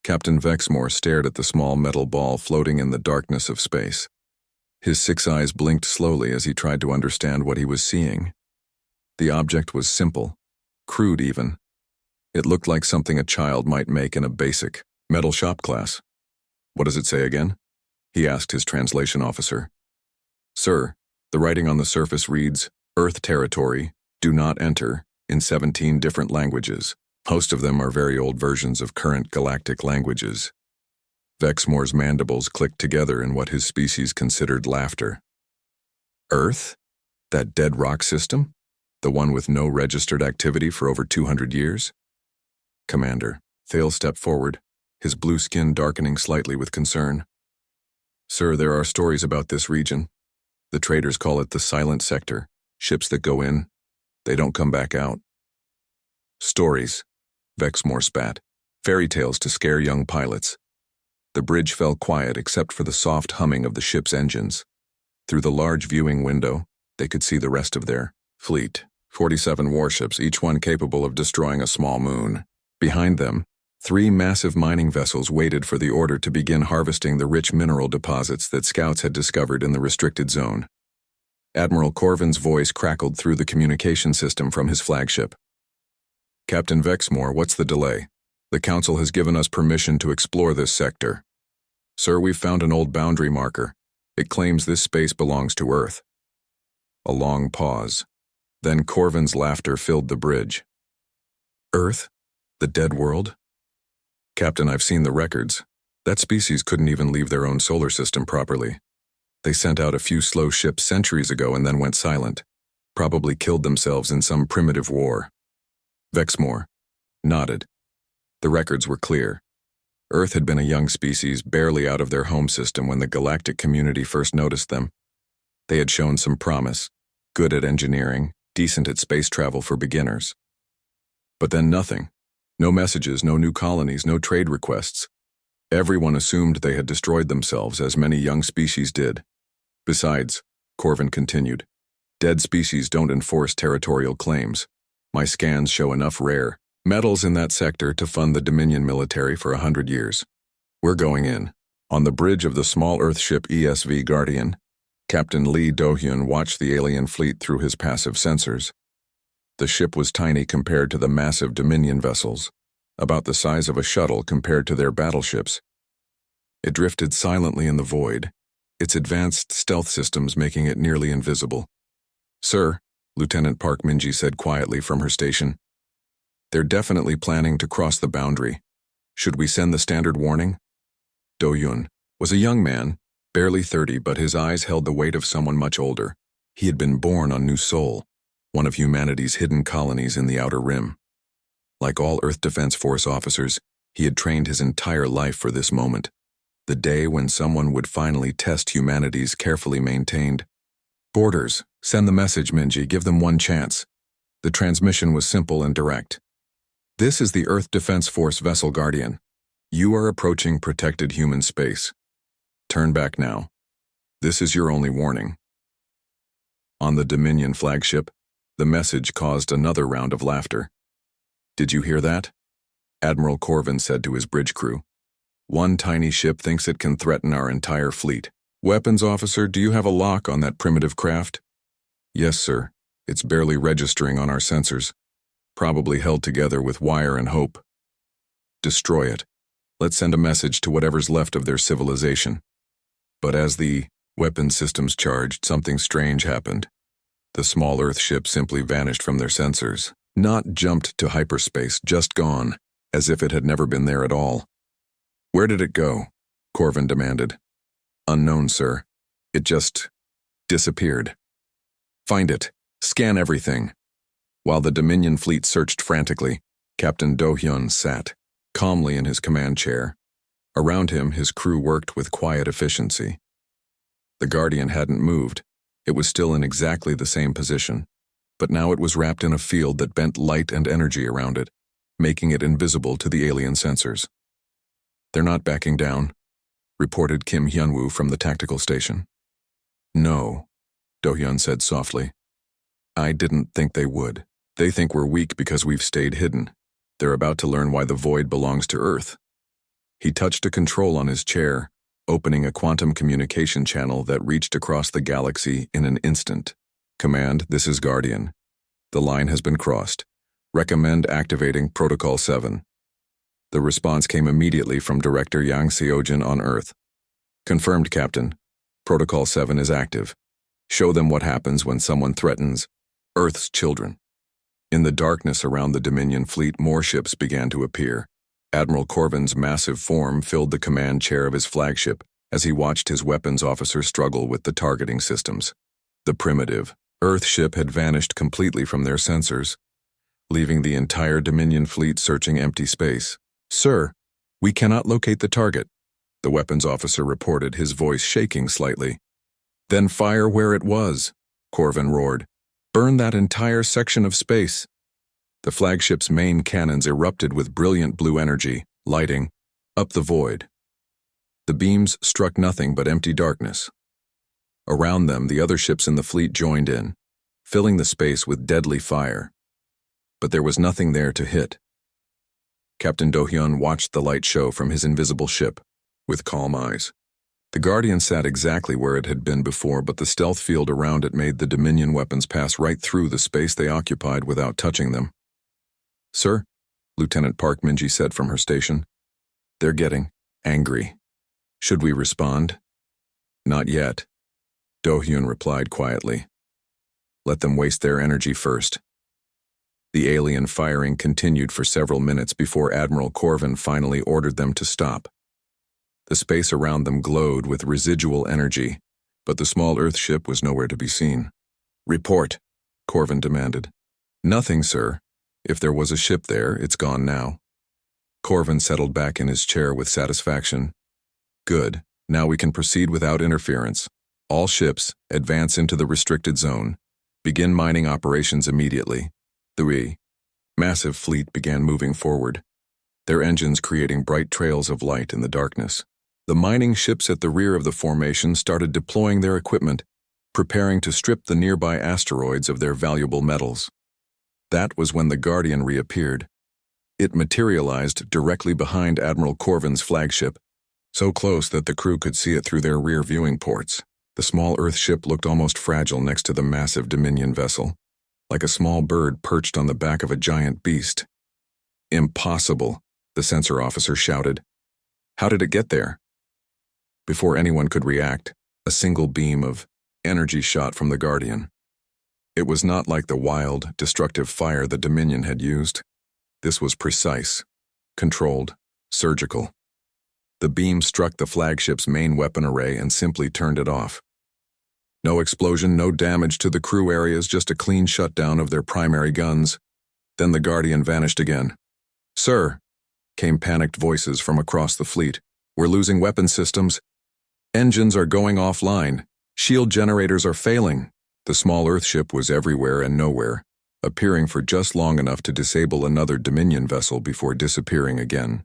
Captain Vexmore stared at the small metal ball floating in the darkness of space. His 6 eyes blinked slowly as he tried to understand what he was seeing. The object was simple, crude even. It looked like something a child might make in a basic metal shop class. "What does it say again?" he asked his translation officer. "Sir, the writing on the surface reads, 'Earth territory, do not enter,' in 17 different languages. Most of them are very old versions of current galactic languages." Vexmore's mandibles clicked together in what his species considered laughter. "Earth? That dead rock system? The one with no registered activity for over 200 years? "Commander." Thale stepped forward, his blue skin darkening slightly with concern. "Sir, there are stories about this region. The traders call it the Silent Sector. Ships that go in, they don't come back out." "Stories," Vexmore spat. "Fairy tales to scare young pilots." The bridge fell quiet except for the soft humming of the ship's engines. Through the large viewing window, they could see the rest of their fleet, 47 warships, each one capable of destroying a small moon. Behind them, 3 massive mining vessels waited for the order to begin harvesting the rich mineral deposits that scouts had discovered in the restricted zone. Admiral Corvin's voice crackled through the communication system from his flagship. "Captain Vexmore, what's the delay? The Council has given us permission to explore this sector. Sir, we've found an old boundary marker. It claims this space belongs to Earth." A long pause. Then Corvin's laughter filled the bridge. "Earth? The dead world?" "Captain, I've seen the records. That species couldn't even leave their own solar system properly. They sent out a few slow ships centuries ago and then went silent. Probably killed themselves in some primitive war." Vexmore nodded. The records were clear. Earth had been a young species barely out of their home system when the galactic community first noticed them. They had shown some promise, good at engineering, decent at space travel for beginners. But then nothing. No messages, no new colonies, no trade requests. Everyone assumed they had destroyed themselves, as many young species did. Besides, Corvin continued, dead species don't enforce territorial claims. My scans show enough rare metals in that sector to fund the Dominion military for 100 years. We're going in. On the bridge of the small Earth ship ESV Guardian, Captain Lee Do-hyun watched the alien fleet through his passive sensors. The ship was tiny compared to the massive Dominion vessels, about the size of a shuttle compared to their battleships. It drifted silently in the void, its advanced stealth systems making it nearly invisible. "Sir," Lieutenant Park Minji said quietly from her station, "they're definitely planning to cross the boundary. Should we send the standard warning?" Do-hyun was a young man, barely 30, but his eyes held the weight of someone much older. He had been born on New Sol, one of humanity's hidden colonies in the Outer Rim. Like all Earth Defense Force officers, he had trained his entire life for this moment, the day when someone would finally test humanity's carefully maintained borders. "Send the message, Minji, give them one chance." The transmission was simple and direct. "This is the Earth Defense Force vessel Guardian. You are approaching protected human space. Turn back now. This is your only warning." On the Dominion flagship, the message caused another round of laughter. "Did you hear that?" Admiral Corvin said to his bridge crew. "One tiny ship thinks it can threaten our entire fleet. Weapons officer, do you have a lock on that primitive craft?" "Yes, sir. It's barely registering on our sensors. Probably held together with wire and hope." "Destroy it. Let's send a message to whatever's left of their civilization." But as the weapons systems charged, something strange happened. The small Earth ship simply vanished from their sensors. Not jumped to hyperspace, just gone, as if it had never been there at all. "Where did it go?" Corvin demanded. "Unknown, sir. It just disappeared." "Find it. Scan everything." While the Dominion fleet searched frantically, Captain Do-hyun sat calmly in his command chair. Around him, his crew worked with quiet efficiency. The Guardian hadn't moved. It was still in exactly the same position, but now it was wrapped in a field that bent light and energy around it, making it invisible to the alien sensors. "They're not backing down," reported Kim Hyunwoo from the tactical station. "No," Do-hyun said softly. "I didn't think they would. They think we're weak because we've stayed hidden. They're about to learn why the void belongs to Earth." He touched a control on his chair, opening a quantum communication channel that reached across the galaxy in an instant. Command, this is Guardian. The line has been crossed. Recommend activating Protocol 7. The response came immediately from Director Yang Seojin on Earth. Confirmed, Captain. Protocol 7 is active. Show them what happens when someone threatens Earth's children. In the darkness around the Dominion fleet, more ships began to appear. Admiral Corvin's massive form filled the command chair of his flagship as he watched his weapons officer struggle with the targeting systems. The primitive Earth ship had vanished completely from their sensors, leaving the entire Dominion fleet searching empty space. Sir, we cannot locate the target, the weapons officer reported, his voice shaking slightly. Then fire where it was, Corvin roared. Burn that entire section of space. The flagship's main cannons erupted with brilliant blue energy, lighting up the void. The beams struck nothing but empty darkness. Around them, the other ships in the fleet joined in, filling the space with deadly fire. But there was nothing there to hit. Captain Do-hyun watched the light show from his invisible ship, with calm eyes. The Guardian sat exactly where it had been before, but the stealth field around it made the Dominion weapons pass right through the space they occupied without touching them. Sir, Lieutenant Park Minji said from her station, they're getting angry. Should we respond? Not yet, Do-hyun replied quietly. Let them waste their energy first. The alien firing continued for several minutes before Admiral Corvin finally ordered them to stop. The space around them glowed with residual energy, but the small Earth ship was nowhere to be seen. Report, Corvin demanded. Nothing, sir. If there was a ship there, it's gone now. Corvin settled back in his chair with satisfaction. Good, now we can proceed without interference. All ships, advance into the restricted zone. Begin mining operations immediately. The massive fleet began moving forward, their engines creating bright trails of light in the darkness. The mining ships at the rear of the formation started deploying their equipment, preparing to strip the nearby asteroids of their valuable metals. That was when the Guardian reappeared. It materialized directly behind Admiral Corvin's flagship, so close that the crew could see it through their rear viewing ports. The small Earth ship looked almost fragile next to the massive Dominion vessel, like a small bird perched on the back of a giant beast. Impossible, the sensor officer shouted. How did it get there? Before anyone could react, a single beam of energy shot from the Guardian. It was not like the wild, destructive fire the Dominion had used. This was precise, controlled, surgical. The beam struck the flagship's main weapon array and simply turned it off. No explosion, no damage to the crew areas, just a clean shutdown of their primary guns. Then the Guardian vanished again. Sir, came panicked voices from across the fleet. We're losing weapon systems. Engines are going offline. Shield generators are failing. The small Earth ship was everywhere and nowhere, appearing for just long enough to disable another Dominion vessel before disappearing again.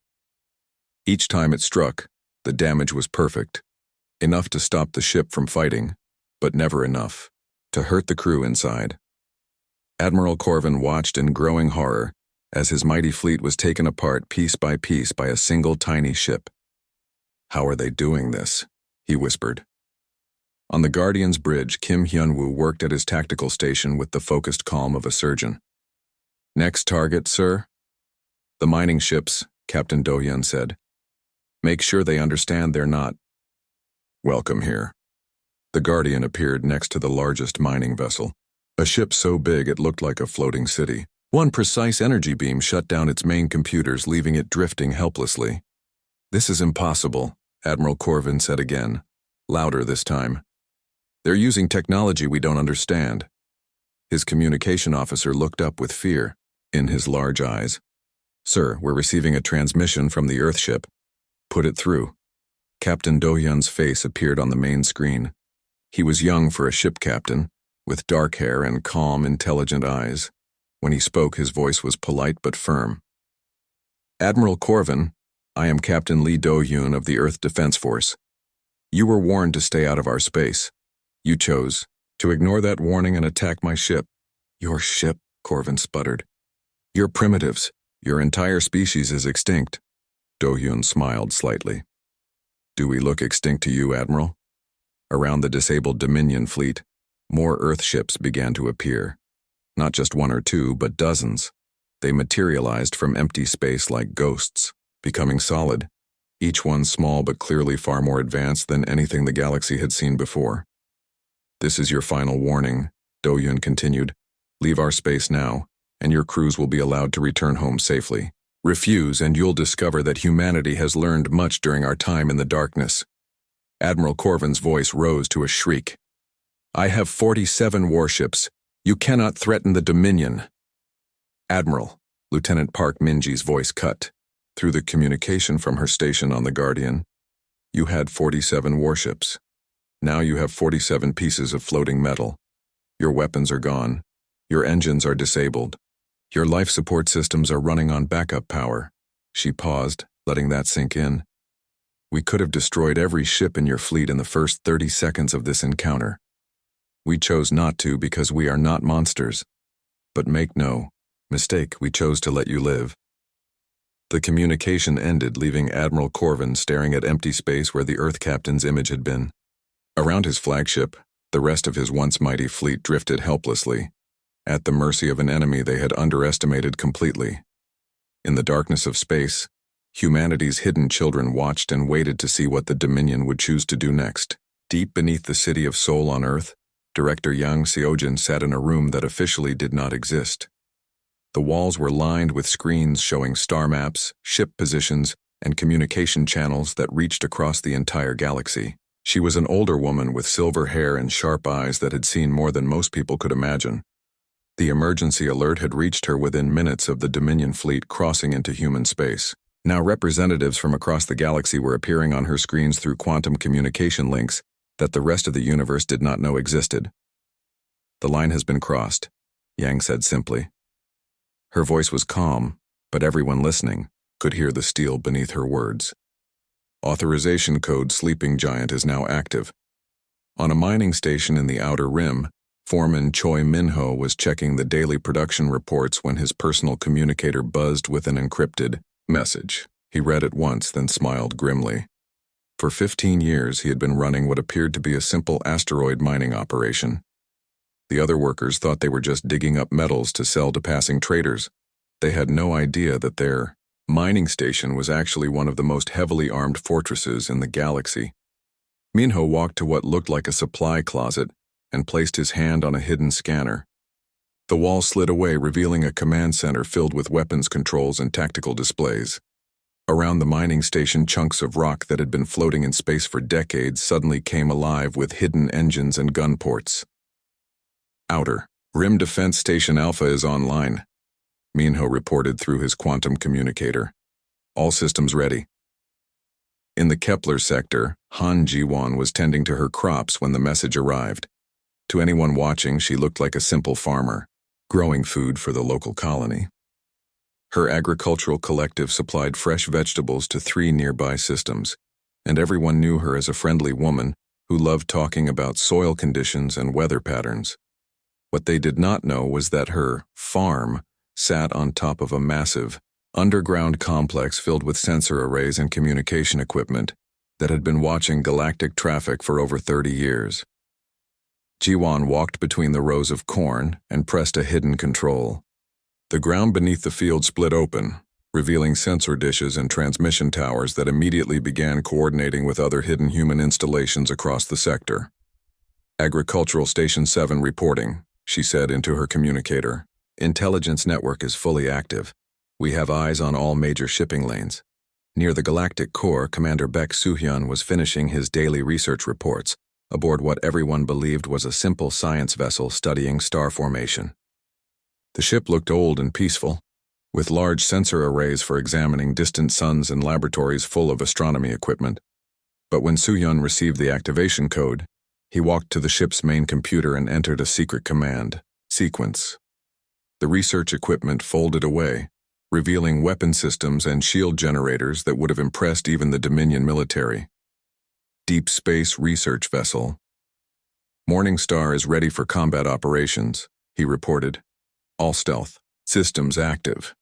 Each time it struck, the damage was perfect. Enough to stop the ship from fighting, but never enough to hurt the crew inside. Admiral Corvin watched in growing horror as his mighty fleet was taken apart piece by a single tiny ship. How are they doing this? He whispered. On the Guardian's bridge, Kim Hyun-woo worked at his tactical station with the focused calm of a surgeon. Next target, sir? The mining ships, Captain Do-hyun said. Make sure they understand they're not welcome here. The Guardian appeared next to the largest mining vessel, a ship so big it looked like a floating city. One precise energy beam shut down its main computers, leaving it drifting helplessly. This is impossible, Admiral Corvin said again, louder this time. They're using technology we don't understand. His communication officer looked up with fear in his large eyes. Sir, we're receiving a transmission from the Earth ship. Put it through. Captain Do-hyun's face appeared on the main screen. He was young for a ship captain, with dark hair and calm, intelligent eyes. When he spoke, his voice was polite but firm. Admiral Corvin, I am Captain Lee Do-hyun of the Earth Defense Force. You were warned to stay out of our space. You chose to ignore that warning and attack my ship. Your ship, Corvin sputtered. You're primitives. Your entire species is extinct. Do-hyun smiled slightly. Do we look extinct to you, Admiral? Around the disabled Dominion fleet, more Earth ships began to appear. Not just one or two, but dozens. They materialized from empty space like ghosts, becoming solid, each one small but clearly far more advanced than anything the galaxy had seen before. This is your final warning, Do-hyun continued. Leave our space now, and your crews will be allowed to return home safely. Refuse, and you'll discover that humanity has learned much during our time in the darkness. Admiral Corvin's voice rose to a shriek. I have 47 warships. You cannot threaten the Dominion. Admiral, Lieutenant Park Minji's voice cut through the communication from her station on the Guardian. You had 47 warships. Now you have 47 pieces of floating metal. Your weapons are gone. Your engines are disabled. Your life support systems are running on backup power. She paused, letting that sink in. We could have destroyed every ship in your fleet in the first 30 seconds of this encounter. We chose not to because we are not monsters. But make no mistake, we chose to let you live. The communication ended, leaving Admiral Corvin staring at empty space where the Earth captain's image had been. Around his flagship, the rest of his once mighty fleet drifted helplessly, at the mercy of an enemy they had underestimated completely. In the darkness of space, humanity's hidden children watched and waited to see what the Dominion would choose to do next. Deep beneath the city of Seoul on Earth, Director Yang Seojin sat in a room that officially did not exist. The walls were lined with screens showing star maps, ship positions, and communication channels that reached across the entire galaxy. She was an older woman with silver hair and sharp eyes that had seen more than most people could imagine. The emergency alert had reached her within minutes of the Dominion fleet crossing into human space. Now representatives from across the galaxy were appearing on her screens through quantum communication links that the rest of the universe did not know existed. The line has been crossed, Yang said simply. Her voice was calm, but everyone listening could hear the steel beneath her words. Authorization code Sleeping Giant is now active. On a mining station in the Outer Rim, Foreman Choi Minho was checking the daily production reports when his personal communicator buzzed with an encrypted message. He read it once, then smiled grimly. For 15 years, he had been running what appeared to be a simple asteroid mining operation. The other workers thought they were just digging up metals to sell to passing traders. They had no idea that their mining station was actually one of the most heavily armed fortresses in the galaxy. Minho walked to what looked like a supply closet and placed his hand on a hidden scanner. The wall slid away, revealing a command center filled with weapons controls and tactical displays. Around the mining station, chunks of rock that had been floating in space for decades suddenly came alive with hidden engines and gun ports. Outer Rim Defense Station Alpha is online, Minho reported through his quantum communicator. All systems ready. In the Kepler sector, Han Ji-won was tending to her crops when the message arrived. To anyone watching, she looked like a simple farmer, growing food for the local colony. Her agricultural collective supplied fresh vegetables to 3 nearby systems, and everyone knew her as a friendly woman who loved talking about soil conditions and weather patterns. What they did not know was that her farm sat on top of a massive, underground complex filled with sensor arrays and communication equipment that had been watching galactic traffic for over 30 years. Ji-won walked between the rows of corn and pressed a hidden control. The ground beneath the field split open, revealing sensor dishes and transmission towers that immediately began coordinating with other hidden human installations across the sector. Agricultural Station 7 reporting, she said into her communicator. Intelligence network is fully active. We have eyes on all major shipping lanes. Near the galactic core, Commander Baek Soo-hyun was finishing his daily research reports aboard what everyone believed was a simple science vessel studying star formation. The ship looked old and peaceful, with large sensor arrays for examining distant suns and laboratories full of astronomy equipment. But when Soo-hyun received the activation code, he walked to the ship's main computer and entered a secret command sequence. The research equipment folded away, revealing weapon systems and shield generators that would have impressed even the Dominion military. Deep Space Research Vessel. Morning Star is ready for combat operations, he reported. All stealth systems active.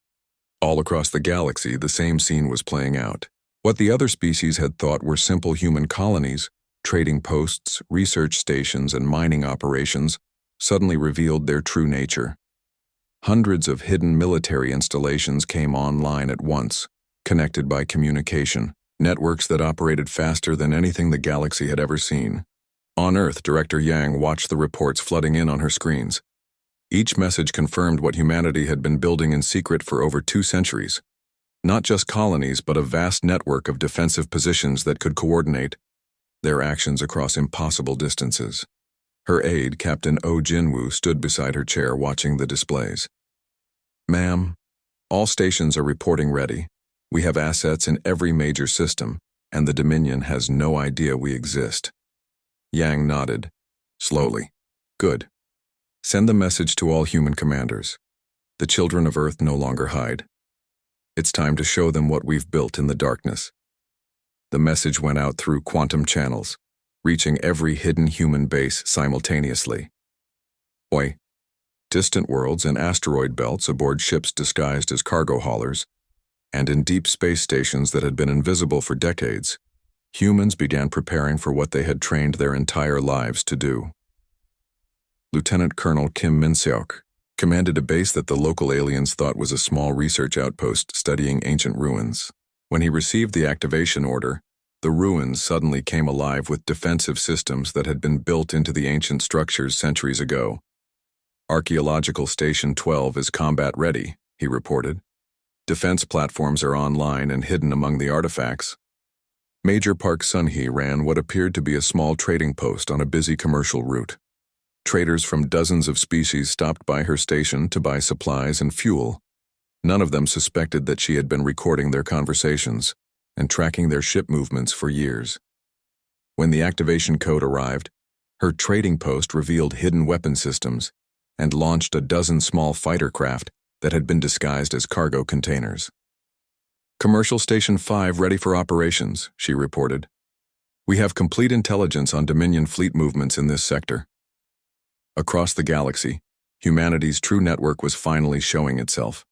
All across the galaxy, the same scene was playing out. What the other species had thought were simple human colonies, trading posts, research stations, and mining operations, suddenly revealed their true nature. Hundreds of hidden military installations came online at once, connected by communication, networks that operated faster than anything the galaxy had ever seen. On Earth, Director Yang watched the reports flooding in on her screens. Each message confirmed what humanity had been building in secret for over 2 centuries. Not just colonies, but a vast network of defensive positions that could coordinate their actions across impossible distances. Her aide, Captain Oh Jinwoo, stood beside her chair watching the displays. "Ma'am, all stations are reporting ready. We have assets in every major system, and the Dominion has no idea we exist." Yang nodded, slowly. "Good. Send the message to all human commanders. The children of Earth no longer hide. It's time to show them what we've built in the darkness." The message went out through quantum channels, reaching every hidden human base simultaneously. Oi, distant worlds and asteroid belts aboard ships disguised as cargo haulers, and in deep space stations that had been invisible for decades, humans began preparing for what they had trained their entire lives to do. Lieutenant Colonel Kim Min-seok commanded a base that the local aliens thought was a small research outpost studying ancient ruins. When he received the activation order, the ruins suddenly came alive with defensive systems that had been built into the ancient structures centuries ago. "Archaeological Station 12 is combat ready," he reported. "Defense platforms are online and hidden among the artifacts." Major Park Sun-hee ran what appeared to be a small trading post on a busy commercial route. Traders from dozens of species stopped by her station to buy supplies and fuel. None of them suspected that she had been recording their conversations and tracking their ship movements for years. When the activation code arrived, her trading post revealed hidden weapon systems and launched a dozen small fighter craft that had been disguised as cargo containers. "Commercial Station 5 ready for operations," she reported. "We have complete intelligence on Dominion fleet movements in this sector." Across the galaxy, humanity's true network was finally showing itself.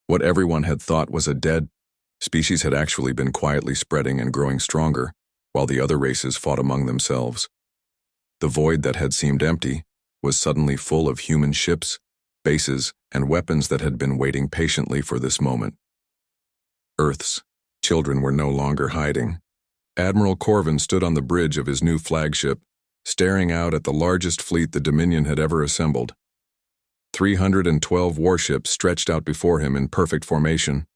What everyone had thought was a dead species had actually been quietly spreading and growing stronger, while the other races fought among themselves. The void that had seemed empty was suddenly full of human ships, bases, and weapons that had been waiting patiently for this moment. Earth's children were no longer hiding. Admiral Corvin stood on the bridge of his new flagship, staring out at the largest fleet the Dominion had ever assembled. 312 warships stretched out before him in perfect formation,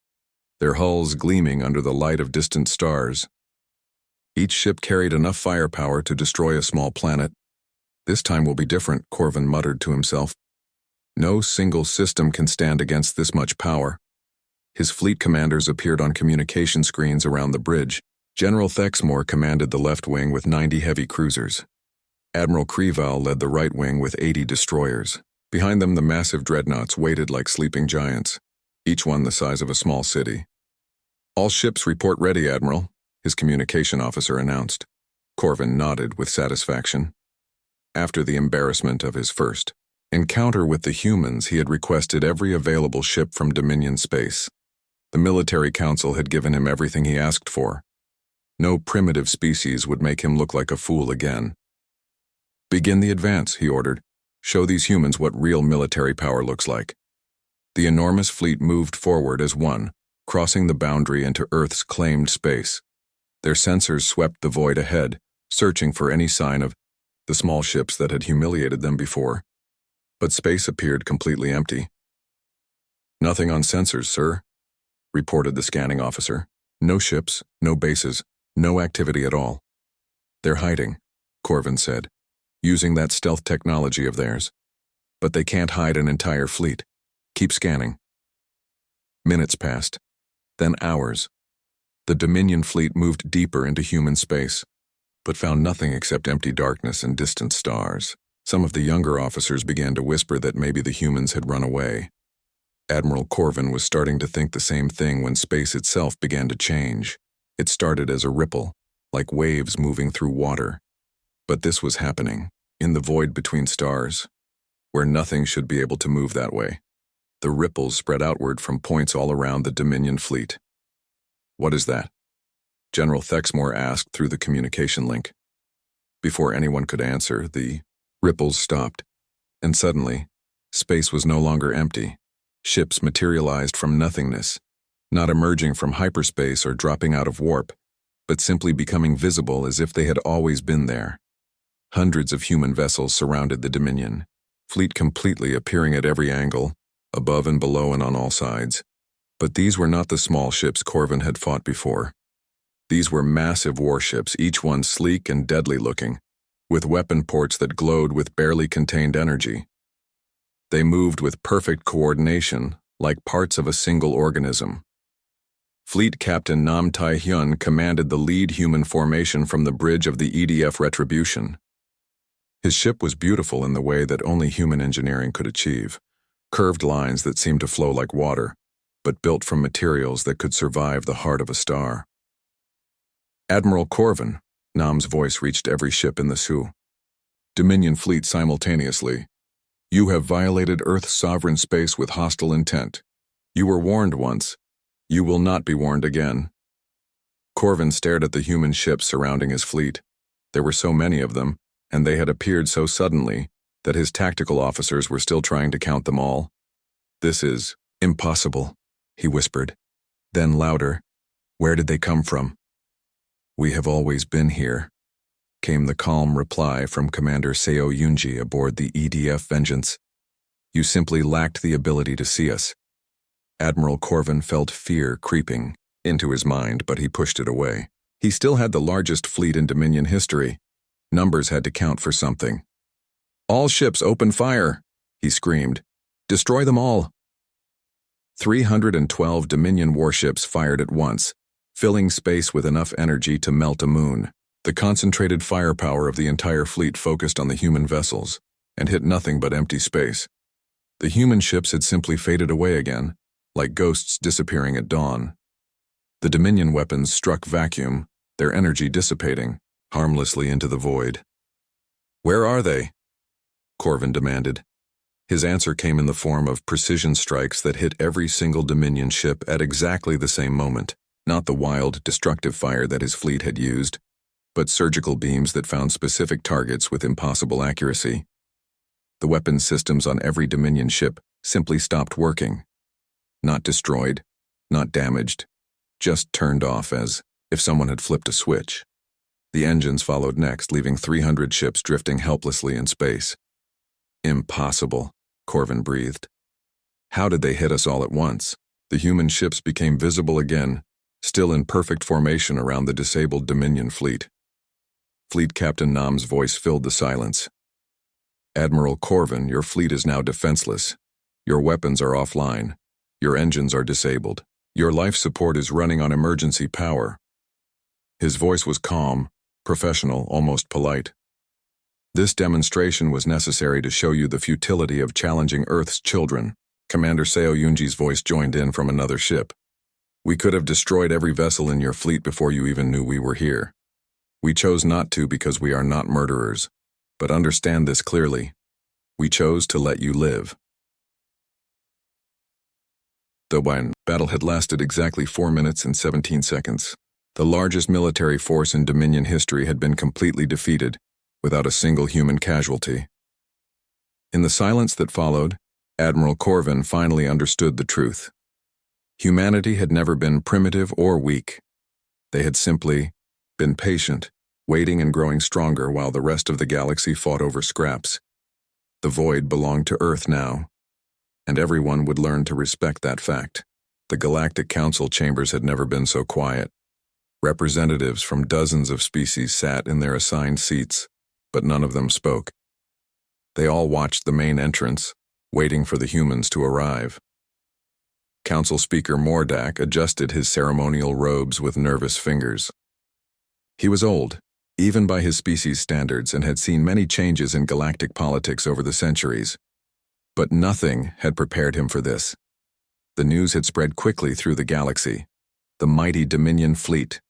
their hulls gleaming under the light of distant stars. Each ship carried enough firepower to destroy a small planet. "This time will be different," Corvin muttered to himself. "No single system can stand against this much power." His fleet commanders appeared on communication screens around the bridge. General Thexmore commanded the left wing with 90 heavy cruisers. Admiral Kreval led the right wing with 80 destroyers. Behind them, the massive dreadnoughts waited like sleeping giants, each one the size of a small city. "All ships report ready, Admiral," his communication officer announced. Corvin nodded with satisfaction. After the embarrassment of his first encounter with the humans, he had requested every available ship from Dominion space. The military council had given him everything he asked for. No primitive species would make him look like a fool again. "Begin the advance," he ordered. "Show these humans what real military power looks like." The enormous fleet moved forward as one, crossing the boundary into Earth's claimed space. Their sensors swept the void ahead, searching for any sign of the small ships that had humiliated them before. But space appeared completely empty. "Nothing on sensors, sir," reported the scanning officer. "No ships, no bases, no activity at all." "They're hiding," Corvin said, "using that stealth technology of theirs. But they can't hide an entire fleet. Keep scanning." Minutes passed, then hours. The Dominion fleet moved deeper into human space, but found nothing except empty darkness and distant stars. Some of the younger officers began to whisper that maybe the humans had run away. Admiral Corvin was starting to think the same thing when space itself began to change. It started as a ripple, like waves moving through water. But this was happening, in the void between stars, where nothing should be able to move that way. The ripples spread outward from points all around the Dominion fleet. "What is that?" General Thexmore asked through the communication link. Before anyone could answer, the ripples stopped, and suddenly, space was no longer empty. Ships materialized from nothingness, not emerging from hyperspace or dropping out of warp, but simply becoming visible as if they had always been there. Hundreds of human vessels surrounded the Dominion, fleet completely appearing at every angle, above and below and on all sides. But these were not the small ships Corvin had fought before. These were massive warships, each one sleek and deadly-looking, with weapon ports that glowed with barely contained energy. They moved with perfect coordination, like parts of a single organism. Fleet Captain Nam Tai-hyun commanded the lead human formation from the bridge of the EDF Retribution. His ship was beautiful in the way that only human engineering could achieve, curved lines that seemed to flow like water, but built from materials that could survive the heart of a star. "Admiral Corvin," Nam's voice reached every ship in the Sioux. "Dominion fleet simultaneously. You have violated Earth's sovereign space with hostile intent. You were warned once. You will not be warned again." Corvin stared at the human ships surrounding his fleet. There were so many of them, and they had appeared so suddenly that his tactical officers were still trying to count them all. "This is impossible," he whispered. Then louder, "Where did they come from?" "We have always been here," came the calm reply from Commander Seo Yunji aboard the EDF Vengeance. "You simply lacked the ability to see us." Admiral Corvin felt fear creeping into his mind, but he pushed it away. He still had the largest fleet in Dominion history. Numbers had to count for something. "All ships open fire," he screamed. "Destroy them all." 312 Dominion warships fired at once, filling space with enough energy to melt a moon. The concentrated firepower of the entire fleet focused on the human vessels and hit nothing but empty space. The human ships had simply faded away again, like ghosts disappearing at dawn. The Dominion weapons struck vacuum, their energy dissipating harmlessly into the void. "Where are they?" Corvin demanded. His answer came in the form of precision strikes that hit every single Dominion ship at exactly the same moment, not the wild, destructive fire that his fleet had used, but surgical beams that found specific targets with impossible accuracy. The weapon systems on every Dominion ship simply stopped working. Not destroyed, not damaged, just turned off as if someone had flipped a switch. The engines followed next, leaving 300 ships drifting helplessly in space. "Impossible," Corvin breathed. "How did they hit us all at once?" The human ships became visible again, still in perfect formation around the disabled Dominion fleet. Fleet Captain Nam's voice filled the silence. "Admiral Corvin, your fleet is now defenseless. Your weapons are offline. Your engines are disabled. Your life support is running on emergency power." His voice was calm, professional, almost polite. "This demonstration was necessary to show you the futility of challenging Earth's children." Commander Seo Yunji's voice joined in from another ship. "We could have destroyed every vessel in your fleet before you even knew we were here. We chose not to because we are not murderers. But understand this clearly. We chose to let you live." The battle had lasted exactly 4 minutes and 17 seconds. The largest military force in Dominion history had been completely defeated, without a single human casualty. In the silence that followed, Admiral Corvin finally understood the truth. Humanity had never been primitive or weak. They had simply been patient, waiting and growing stronger while the rest of the galaxy fought over scraps. The void belonged to Earth now, and everyone would learn to respect that fact. The Galactic Council chambers had never been so quiet. Representatives from dozens of species sat in their assigned seats, but none of them spoke. They all watched the main entrance, waiting for the humans to arrive. Council Speaker Mordak adjusted his ceremonial robes with nervous fingers. He was old, even by his species' standards, and had seen many changes in galactic politics over the centuries. But nothing had prepared him for this. The news had spread quickly through the galaxy. The mighty Dominion fleet,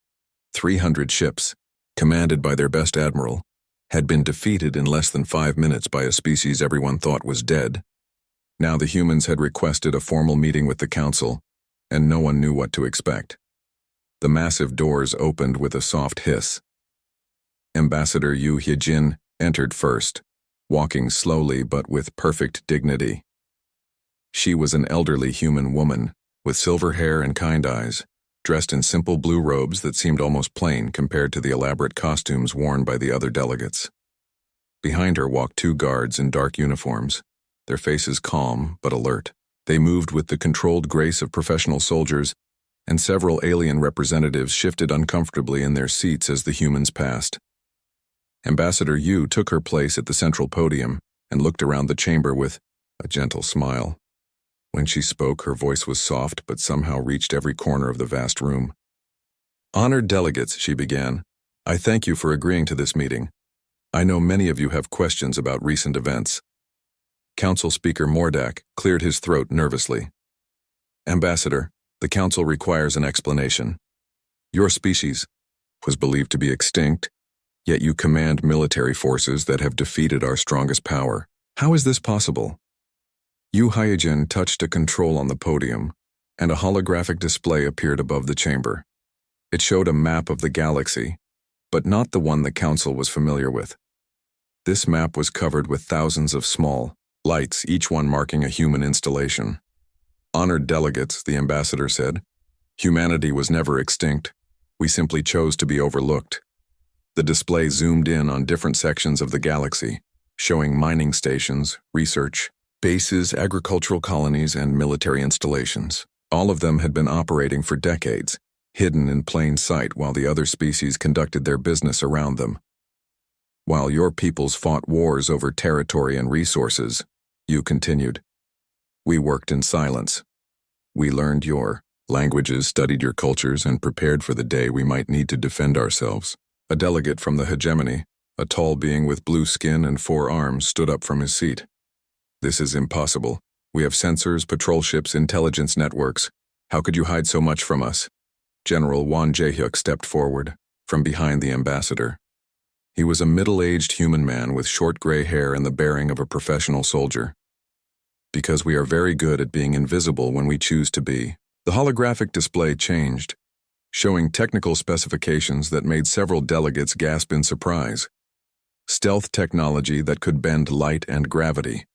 300 ships, commanded by their best admiral, had been defeated in less than 5 minutes by a species everyone thought was dead. Now the humans had requested a formal meeting with the council, and no one knew what to expect. The massive doors opened with a soft hiss. Ambassador Yu Hyejin entered first, walking slowly but with perfect dignity. She was an elderly human woman, with silver hair and kind eyes, dressed in simple blue robes that seemed almost plain compared to the elaborate costumes worn by the other delegates. Behind her walked two guards in dark uniforms, their faces calm but alert. They moved with the controlled grace of professional soldiers, and several alien representatives shifted uncomfortably in their seats as the humans passed. Ambassador Yu took her place at the central podium and looked around the chamber with a gentle smile. When she spoke, her voice was soft but somehow reached every corner of the vast room. "Honored delegates," she began, "I thank you for agreeing to this meeting. I know many of you have questions about recent events." Council Speaker Mordak cleared his throat nervously. "Ambassador, the Council requires an explanation. Your species was believed to be extinct, yet you command military forces that have defeated our strongest power. How is this possible?" Yu Hyejin touched a control on the podium, and a holographic display appeared above the chamber. It showed a map of the galaxy, but not the one the Council was familiar with. This map was covered with thousands of small lights, each one marking a human installation. "Honored delegates," the ambassador said, "humanity was never extinct. We simply chose to be overlooked." The display zoomed in on different sections of the galaxy, showing mining stations, research bases, agricultural colonies, and military installations. All of them had been operating for decades, hidden in plain sight while the other species conducted their business around them. "While your peoples fought wars over territory and resources," Yu continued, "we worked in silence. We learned your languages, studied your cultures, and prepared for the day we might need to defend ourselves." A delegate from the hegemony, a tall being with blue skin and 4 arms, stood up from his seat. "This is impossible. We have sensors, patrol ships, intelligence networks. How could you hide so much from us?" General Won Jae-hyuk stepped forward, from behind the ambassador. He was a middle-aged human man with short gray hair and the bearing of a professional soldier. "Because we are very good at being invisible when we choose to be." The holographic display changed, showing technical specifications that made several delegates gasp in surprise. Stealth technology that could bend light and gravity.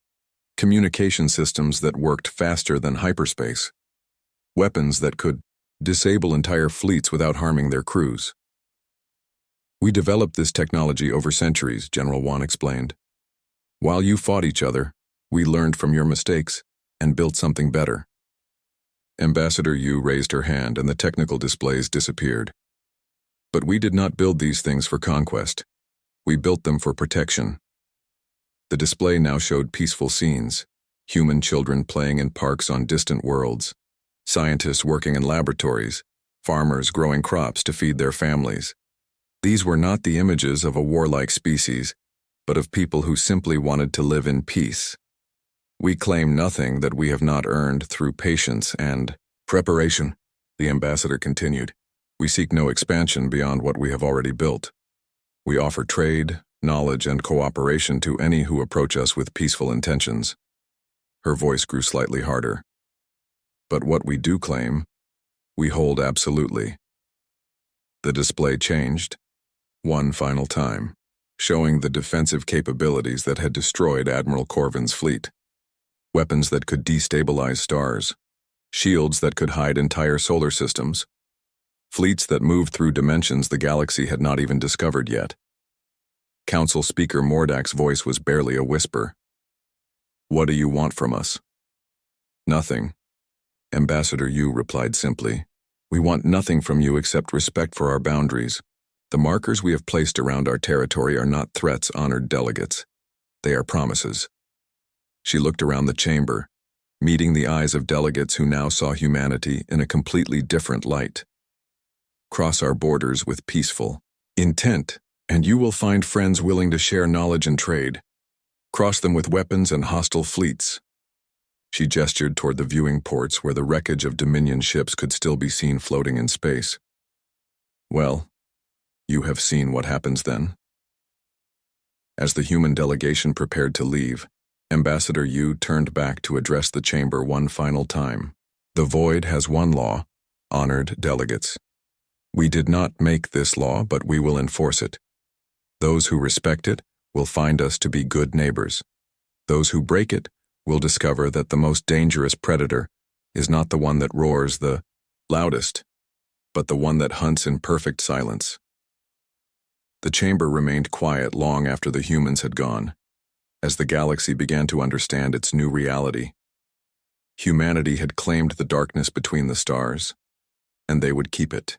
Communication systems that worked faster than hyperspace. Weapons that could disable entire fleets without harming their crews. "We developed this technology over centuries," General Wan explained. "While you fought each other, we learned from your mistakes and built something better." Ambassador Yu raised her hand and the technical displays disappeared. "But we did not build these things for conquest. We built them for protection." The display now showed peaceful scenes, human children playing in parks on distant worlds, scientists working in laboratories, farmers growing crops to feed their families. These were not the images of a warlike species, but of people who simply wanted to live in peace. "We claim nothing that we have not earned through patience and preparation," the ambassador continued. "We seek no expansion beyond what we have already built. We offer trade, knowledge, and cooperation to any who approach us with peaceful intentions." Her voice grew slightly harder. "But what we do claim, we hold absolutely." The display changed, one final time, showing the defensive capabilities that had destroyed Admiral Corvin's fleet. Weapons that could destabilize stars, shields that could hide entire solar systems, fleets that moved through dimensions the galaxy had not even discovered yet. Council Speaker Mordak's voice was barely a whisper. "What do you want from us?" "Nothing." Ambassador Yu replied simply. "We want nothing from you except respect for our boundaries. The markers we have placed around our territory are not threats, honored delegates. They are promises." She looked around the chamber, meeting the eyes of delegates who now saw humanity in a completely different light. "Cross our borders with peaceful intent, and you will find friends willing to share knowledge and trade. Cross them with weapons and hostile fleets." She gestured toward the viewing ports where the wreckage of Dominion ships could still be seen floating in space. "Well, you have seen what happens then." As the human delegation prepared to leave, Ambassador Yu turned back to address the chamber one final time. The void has one law, honored delegates. We did not make this law, but we will enforce it. Those who respect it will find us to be good neighbors. Those who break it will discover that the most dangerous predator is not the one that roars the loudest, but the one that hunts in perfect silence. The chamber remained quiet long after the humans had gone, as the galaxy began to understand its new reality. Humanity had claimed the darkness between the stars, and they would keep it.